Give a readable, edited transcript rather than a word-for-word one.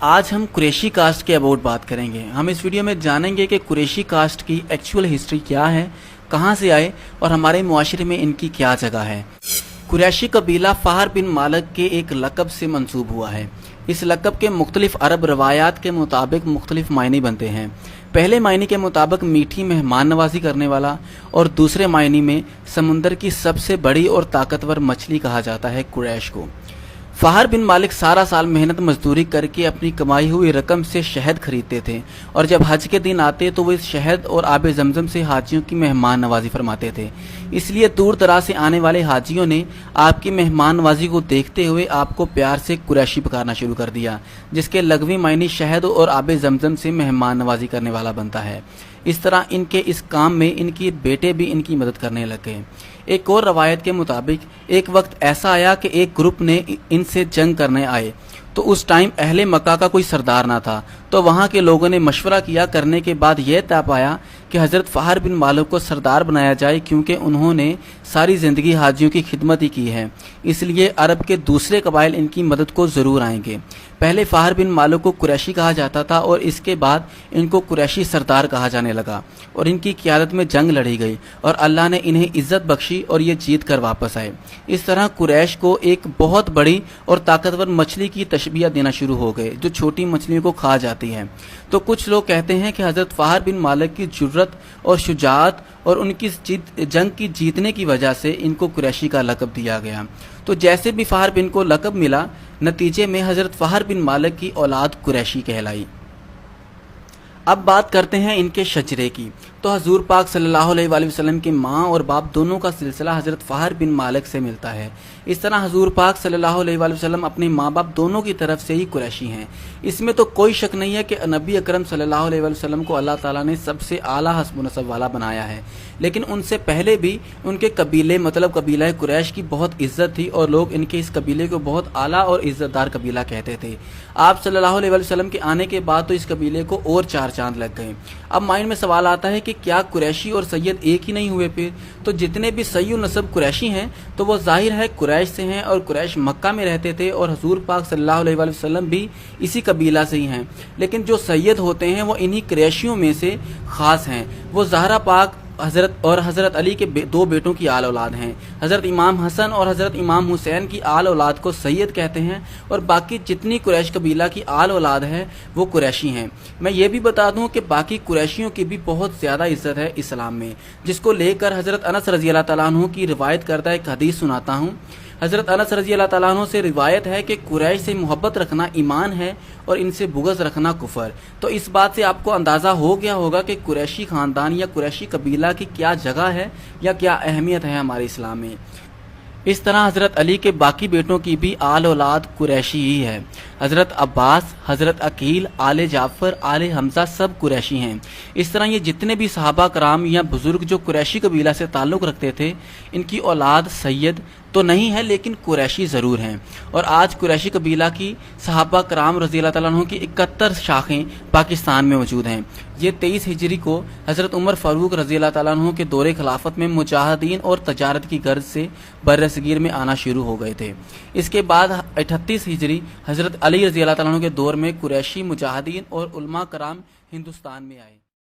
आज हम कुरैशी कास्ट के अबाउट बात करेंगे। हम इस वीडियो में जानेंगे कि कुरैशी कास्ट की एक्चुअल हिस्ट्री क्या है, कहाँ से आए और हमारे मुआशरे में इनकी क्या जगह है। कुरैशी कबीला फ़हर बिन मालिक के एक लक़ब से मंसूब हुआ है। इस लक़ब के मुख्तलिफ अरब रवायात के मुताबिक मुख्तलिफ मायने बनते हैं। पहले मायने के मुताबिक मीठी मेहमान नवाजी करने वाला और दूसरे मायने में समुंदर की सबसे बड़ी और ताकतवर मछली कहा जाता है कुरैश को। फ़हर बिन मालिक सारा साल मेहनत मजदूरी करके अपनी कमाई हुई रकम से शहद खरीदते थे और जब हज के दिन आते तो वो इस शहद और आब जमजम से हाजियों की मेहमान नवाजी फरमाते थे। इसलिए दूर दराज से आने वाले हाजियों ने आपकी मेहमान नवाजी को देखते हुए आपको प्यार से कुरैशी पुकारना शुरू कर दिया, जिसके लग़वी मायने शहद और आब जमजम से मेहमान नवाजी करने वाला बनता है। इस तरह इनके इस काम में इनके बेटे भी इनकी मदद करने लग गए। एक और रवायत के मुताबिक एक वक्त ऐसा आया कि एक ग्रुप ने इनसे जंग करने आए, तो उस टाइम अहले मक्का का कोई सरदार ना था, तो वहाँ के लोगों ने मशवरा किया। करने के बाद यह तय पाया कि हज़रत फ़हर बिन मालिक को सरदार बनाया जाए, क्योंकि उन्होंने सारी ज़िंदगी हाजियों की खिदमत ही की है, इसलिए अरब के दूसरे कबाइल इनकी मदद को ज़रूर आएंगे। पहले फ़हर बिन मालिक को कुरैशी कहा जाता था और इसके बाद इनको कुरैशी सरदार कहा जाने लगा और इनकी क़ियादत में जंग लड़ी गई और अल्लाह ने इन्हें इज़्ज़त बख्शी और ये जीत कर वापस आए। इस तरह कुरैश को एक बहुत बड़ी और ताकतवर मछली की तशबीह देना शुरू हो गए जो छोटी मछलियों को खा जाती है। तो कुछ लोग कहते हैं कि हज़रत फ़हर बिन मालिक की जुर्रत और शुजाअत और उनकी जंग की जीतने की वजह से इनको कुरैशी का लक़ब दिया गया। तो जैसे भी फ़हर बिन को लक़ब मिला, नतीजे में हज़रत फ़हर बिन मालिक की औलाद कुरैशी कहलाई। अब बात करते हैं इनके शजरे की। तो हजूर पाक सल्लल्लाहु अलैहि वसल्लम के माँ और बाप दोनों का सिलसिला हज़रत फ़हर बिन मालिक से मिलता है। इस तरह हजूर पाक सल्लल्लाहु अलैहि वसल्लम अपने माँ बाप दोनों की तरफ से ही कुरैशी हैं। इसमें तो कोई शक नहीं है कि नबी अकरम सल्लल्लाहु अलैहि वसल्लम को अल्लाह ताला ने सबसे आला हस्ब नसब वाला बनाया है, लेकिन उनसे पहले भी उनके कबीले मतलब कबीला कुरैश की बहुत इज्जत थी और लोग इनके इस कबीले को बहुत आला और इज़्ज़तदार कबीला कहते थे। आप सल्लल्लाहु अलैहि वसल्लम के आने के बाद तो इस कबीले को और चार चांद लग गए। अब माइंड में सवाल आता है कि क्या कुरैशी और सैयद एक ही नहीं हुए? फिर तो जितने भी सय्यु नसब कुरैशी हैं तो वो जाहिर है कुरैश से हैं और कुरैश मक्का में रहते थे और हजूर पाक सल्लल्लाहु अलैहि वसल्लम भी इसी कबीला से ही हैं। लेकिन जो सैयद होते हैं वो इन्हीं कुरैशियों में से ख़ास हैं। वो ज़हरा पाक हज़रत अली के दो बेटों की आल औलाद हैं। हज़रत इमाम हसन और हज़रत इमाम हुसैन की आल औलाद को सैयद कहते हैं और बाकी जितनी कुरैश कबीला की आल औलाद है वो कुरैशी हैं। मैं ये भी बता दूं कि बाकी कुरैशियों की भी बहुत ज़्यादा इज़्ज़त है इस्लाम में, जिसको लेकर हज़रत अनस रज़ी अल्लाह तआला अन्हु की रिवायत करता एक हदीस सुनाता हूँ। हज़रत अनस रज़ी अल्लाह तआला अन्हु से रिवायत है कि कुरैश से मोहब्बत रखना ईमान है और इनसे बुग़्ज़ रखना कुफ़र। तो इस बात से आपको अंदाज़ा हो गया होगा कि कुरैशी ख़ानदान या कुरैशी कबीला की क्या जगह है या क्या अहमियत है हमारे इस्लाम में। इस तरह हज़रत अली के बाकी बेटों की भी आल औलाद कुरैशी ही है। हज़रत अब्बास, हज़रत अकील, आले जाफ़र, आले हमज़ा सब कुरैशी हैं। इस तरह ये जितने भी सहाबा कराम या बुज़ुर्ग जो कुरैशी कबीला से ताल्लुक़ रखते थे, इनकी औलाद सैयद तो नहीं है लेकिन कुरैशी ज़रूर हैं। और आज कुरैशी कबीला की सहाबा कराम रज़ी अल्लाह तआला अन्हु की 71 शाखें पाकिस्तान में मौजूद हैं। ये 23 हिजरी को हज़रत उमर फ़ारूक रज़ी अल्लाह तआला अन्हु के दौरे खिलाफत में मुजाहिदीन और तजारत की गर्ज से बर्रसगीर में आना शुरू हो गए थे। इसके बाद 38 हिजरी हज़रत अली रज़ी अल्लाह तआला अन्हु के दौर में कुरैशी मुजाहिदीन और उलमा कराम हिंदुस्तान में आए।